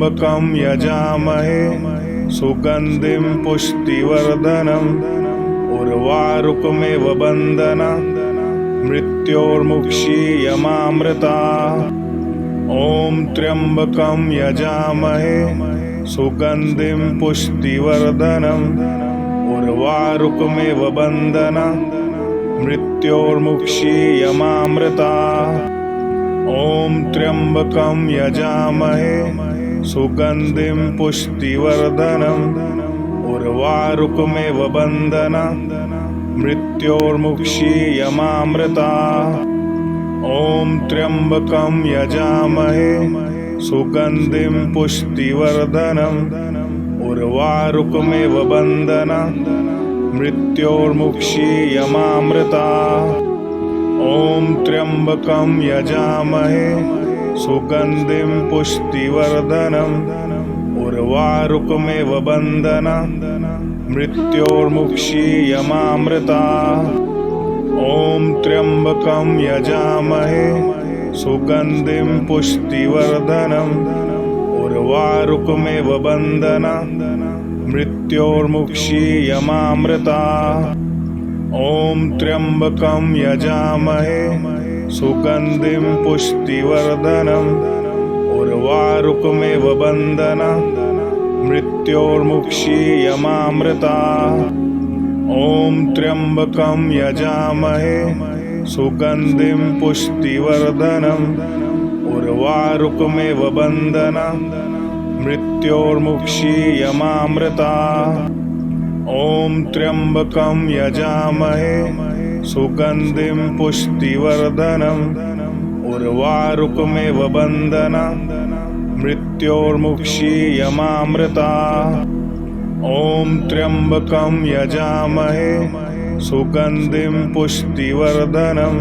त्र्यंबकं यजामहे सुगंधिं पुष्टिवर्धनम् उर्वारुकमिव बन्धनात् मृत्योर्मुक्षीयमामृतात्। ॐ त्र्यंबकं यजामहे सुगंधिं पुष्टिवर्धनम् उर्वारुकमिव बन्धनात् मृत्योर्मुक्षीयमामृतात्। ॐ त्र्यंबकं यजामहे सुगंधिं पुष्टिवर्धनम् उर्वारुकमिव बन्धनात् मृत्योर्मुक्षीयमामृतात्। ॐ त्र्यंबकं यजामहे सुगंधिं पुष्टिवर्धनम् उर्वारुकमिव बन्धनात् मृत्योर्मुक्षीयमामृतात्। ॐ त्र्यंबकं यजामहे सुगंधिं पुष्टिवर्धनम् उर्वारुकमिव बन्धनात् मृत्योर्मुक्षीयमामृतात्। ॐ त्र्यंबकं यजामहे सुगंधिं पुष्टिवर्धनम् उर्वारुकमिव बन्धनात् मृत्योर्मुक्षीयमामृतात्। ॐ त्र्यंबकं यजामहे सुगंधिं पुष्टिवर्धनम् उर्वारुकमिव बन्धनात् मृत्योर्मुक्षीयमामृतात्। ॐ त्र्यंबकं यजामहे सुगंधिं पुष्टिवर्धनम् उर्वारुकमिव बन्धनात् मृत्योर्मुक्षीयमामृतात्। ॐ त्र्यंबकं यजामहे सुगंधिं पुष्टिवर्धनम् उर्वारुकमिव बन्धनात् मृत्योर्मुक्षीयमामृतात्। ॐ त्र्यंबकं यजामहे सुगंधिं पुष्टिवर्धनम्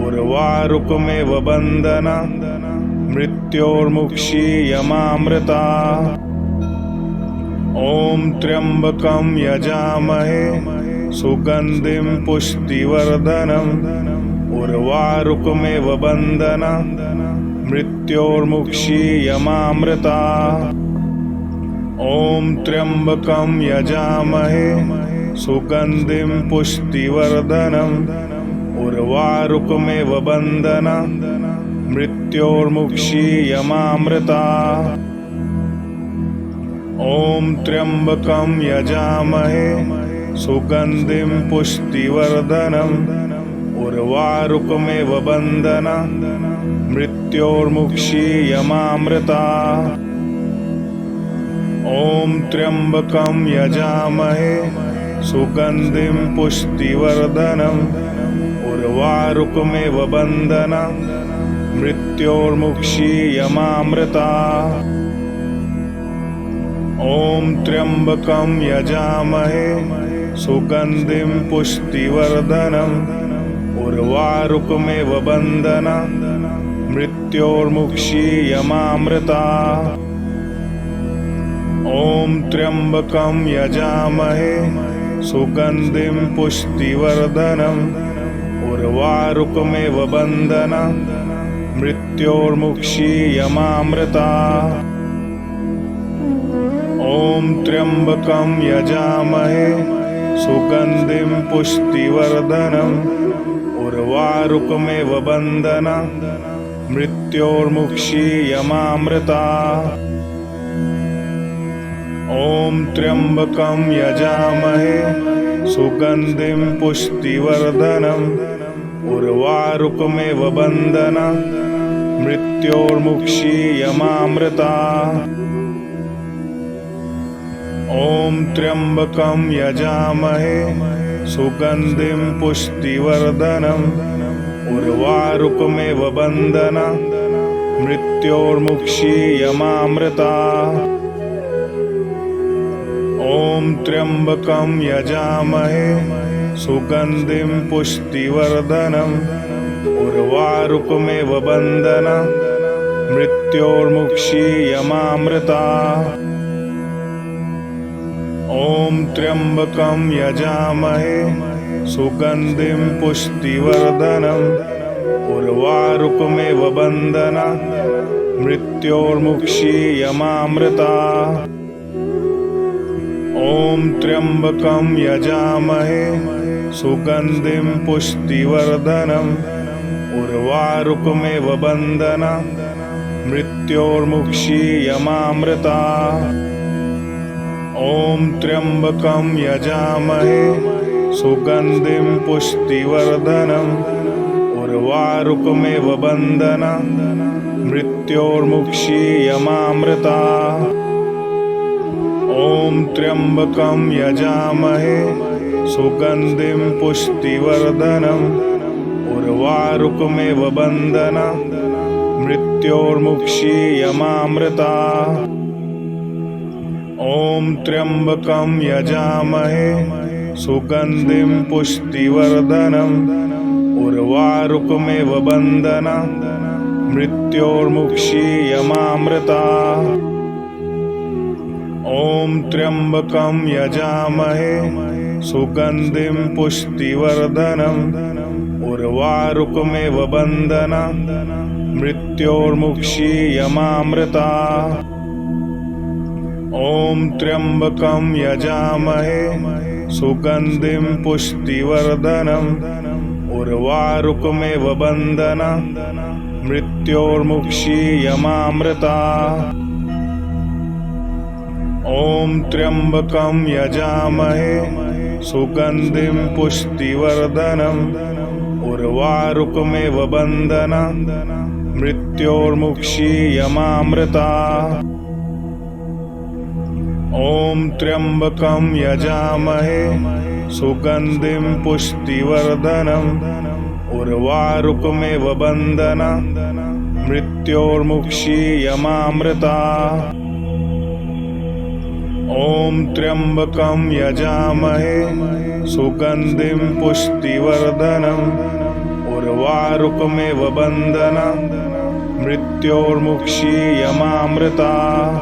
उर्वारुकमिव बन्धनात् मृत्योर्मुक्षीयमामृतात्। ॐ त्र्यंबकं यजामहे सुगंधिं पुष्टिवर्धनम् उर्वारुकमिव बन्धनात् मृत्योर्मुक्षीयमामृतात्। ॐ त्र्यंबकं यजामहे सुगंधिं पुष्टिवर्धनम् उर्वारुकमिव बन्धनात् मृत्योर्मुक्षीयमामृतात्। ॐ त्र्यंबकं यजामहे सुगंधिं पुष्टिवर्धनम् उर्वारुकमिव बन्धनात् मृत्योर्मुक्षीयमामृतात्। ॐ त्र्यंबकं यजामहे सुगंधिं पुष्टिवर्धनम् उर्वारुकमिव बन्धनात् मृत्योर्मुक्षीयमामृतात्। ॐ त्र्यंबकं यजामहे सुगंधिं पुष्टिवर्धनम् उर्वारुकमिव बन्धनात् मृत्योर्मुक्षीयमामृतात्। ॐ त्र्यंबकं यजामहे सुगंधिं पुष्टिवर्धनम् उर्वारुकमिव बन्धनात् मृत्योर्मुक्षीयमामृतात्। ॐ त्र्यंबकं यजामहे सुगंधिं पुष्टिवर्धनम् उर्वारुकमिव बन्धनात् मृत्योर्मुक्षीयमामृतात्। ॐ त्र्यंबकं यजामहे सुगंधिं पुष्टिवर्धनम् उर्वारुकमिव बन्धनात् मृत्योर्मुक्षीयमामृतात्। ॐ त्र्यंबकं यजामहे सुगंधिं पुष्टिवर्धनम् उर्वारुकमिव बन्धनात् मृत्योर्मुक्षीयमामृतात्। ॐ त्र्यंबकं यजामहे सुगंधिं पुष्टिवर्धनम् उर्वारुकमिव बन्धनात् मृत्योर्मुक्षीयमामृतात्। ॐ त्र्यंबकं यजामहे सुगंधिं पुष्टिवर्धनम् उर्वारुकमिव बन्धनात् मृत्योर्मुक्षीयमामृताः। ॐ त्र्यम्बकं यजामहे सुगन्धिं पुष्टिवर्धनम् उर्वारुकमिव बन्धनान् मृत्योर्मुक्षीयमामृताः। ॐ त्र्यम्बकं यजामहे सुगन्धिं पुष्टिवर्धनम् उर्वारुकमिव बन्धनान् मृत्योर्मुक्षीयमामृताः। ॐ त्र्यम्बकं यजामहे सुगन्धिं पुष्टिवर्धनम् उर्वारुकमिव बन्धनान् मृत्योर्मुक्षीयमामृताः। ॐ त्र्यम्बकं यजामहे सुगन्धिं पुष्टिवर्धनम् उर्वारुकमिव बन्धनान् मृत्योर्मुक्षीयमामृताः। ॐ त्र्यम्बकं यजामहे सुगन्धिं पुष्टिवर्धनम् उर्वारुकमिव बन्धनान् मृत्योर्मुक्षीयमामृताः। ॐ त्र्यम्बकं यजामहे सुगन्धिं पुष्टिवर्धनम् उर्वारुकमिव बन्धनान् मृत्योर्मुक्षीयमामृताः। ॐ त्र्यम्बकं यजामहे सुगन्धिं पुष्टिवर्धनम् उर्वारुकमिव बन्धनान् मृत्योर्मुक्षीयमामृताः। ॐ त्र्यम्बकं यजामहे सुगन्धिं पुष्टिवर्धनम् उर्वारुकमिव बन्धनान् मृत्योर्मुक्षीयमामृताः। ॐ त्र्यम्बकं यजामहे सुगन्धिं पुष्टिवर्धनम् उर्वारुकमिव बन्धनान् मृत्योर्मुक्षीयमामृताः।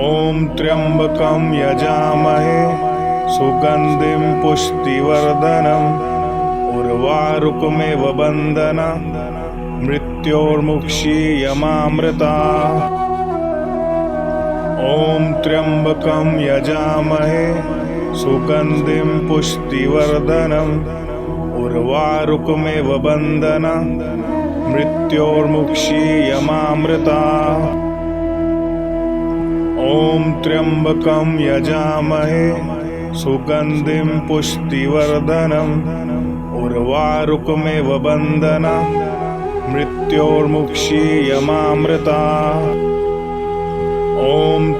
ॐ त्र्यम्बकं यजामहे सुगन्धिं पुष्टिवर्धनम् उर्वारुकमिव बन्धनान् मृत्योर्मुक्षीयमामृताः। ॐ त्र्यम्बकं यजामहे सुगन्धिं पुष्टिवर्धनम् उर्वारुकमिव बन्धनान् मृत्योर्मुक्षीयमामृताः। ॐ त्र्यम्बकं यजामहे सुगन्धिं पुष्टिवर्धनम् उर्वारुकमिव बन्धनान् मृत्योर्मुक्षीयमामृताः। ॐ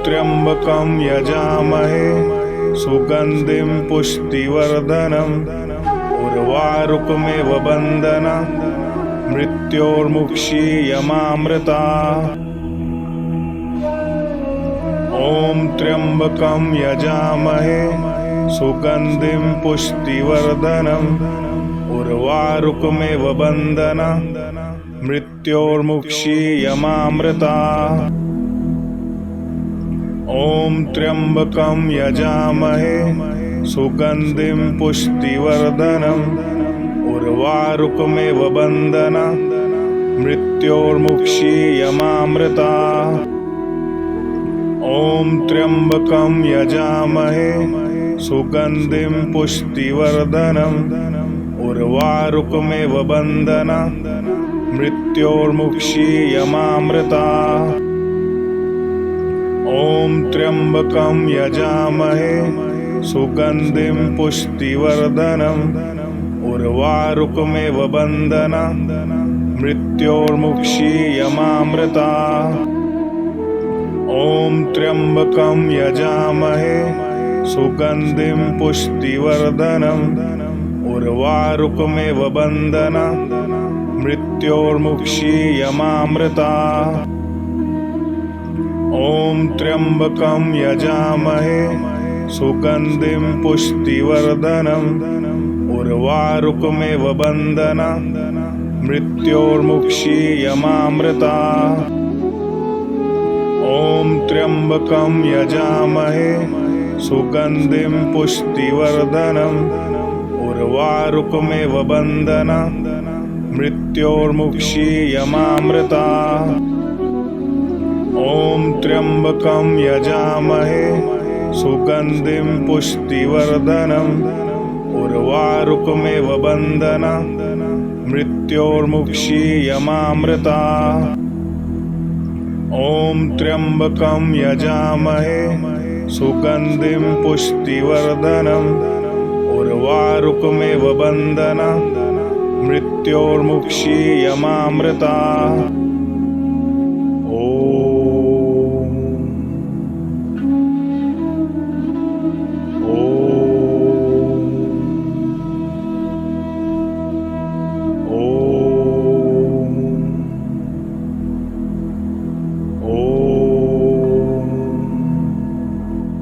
त्र्यम्बकं यजामहे सुगन्धिं पुष्टिवर्धनम् उर्वारुकमिव बन्धनान् मृत्योर्मुक्षीयमामृताः। ॐ त्र्यम्बकं यजामहे सुगन्धिं पुष्टिवर्धनम् उर्वारुकमिव बन्धनान् मृत्योर्मुक्षीयमामृताः। ॐ त्र्यम्बकं यजामहे सुगन्धिं पुष्टिवर्धनम् उर्वारुकमिव बन्धनान् मृत्योर्मुक्षीयमामृताः। ॐ त्र्यम्बकं यजामहे सुगन्धिं पुष्टिवर्धनम् उर्वारुकमिव बन्धनान् मृत्योर्मुक्षीयमामृताः। ॐ त्र्यम्बकं यजामहे सुगन्धिं पुष्टिवर्धनम् उर्वारुकमिव बन्धनान् मृत्योर्मुक्षीयमामृताः। ॐ त्र्यम्बकं यजामहे सुगन्धिं पुष्टिवर्धनम् उर्वारुकमिव बन्धनान् मृत्योर्मुक्षीयमामृताः। ॐ त्र्यम्बकं यजामहे सुगन्धिं पुष्टिवर्धनम् उर्वारुकमिव बन्धनान् मृत्योर्मुक्षीयमामृताः। ॐ त्र्यम्बकं यजामहे सुगन्धिं पुष्टिवर्धनम् उर्वारुकमिव बन्धनान् मृत्योर्मुक्षीयमामृता। ॐ त्र्यम्बकं यजामहे सुगन्धिं पुष्टिवर्धनम् उर्वारुकमिव बन्धनं मृत्योर्मुक्षीयमामृता। ॐ त्र्यम्बकं यजामहे सुगन्धिं पुष्टिवर्धनम् उर्वारुकमिव बन्धनं मृत्योर्मुक्षीयमामृता।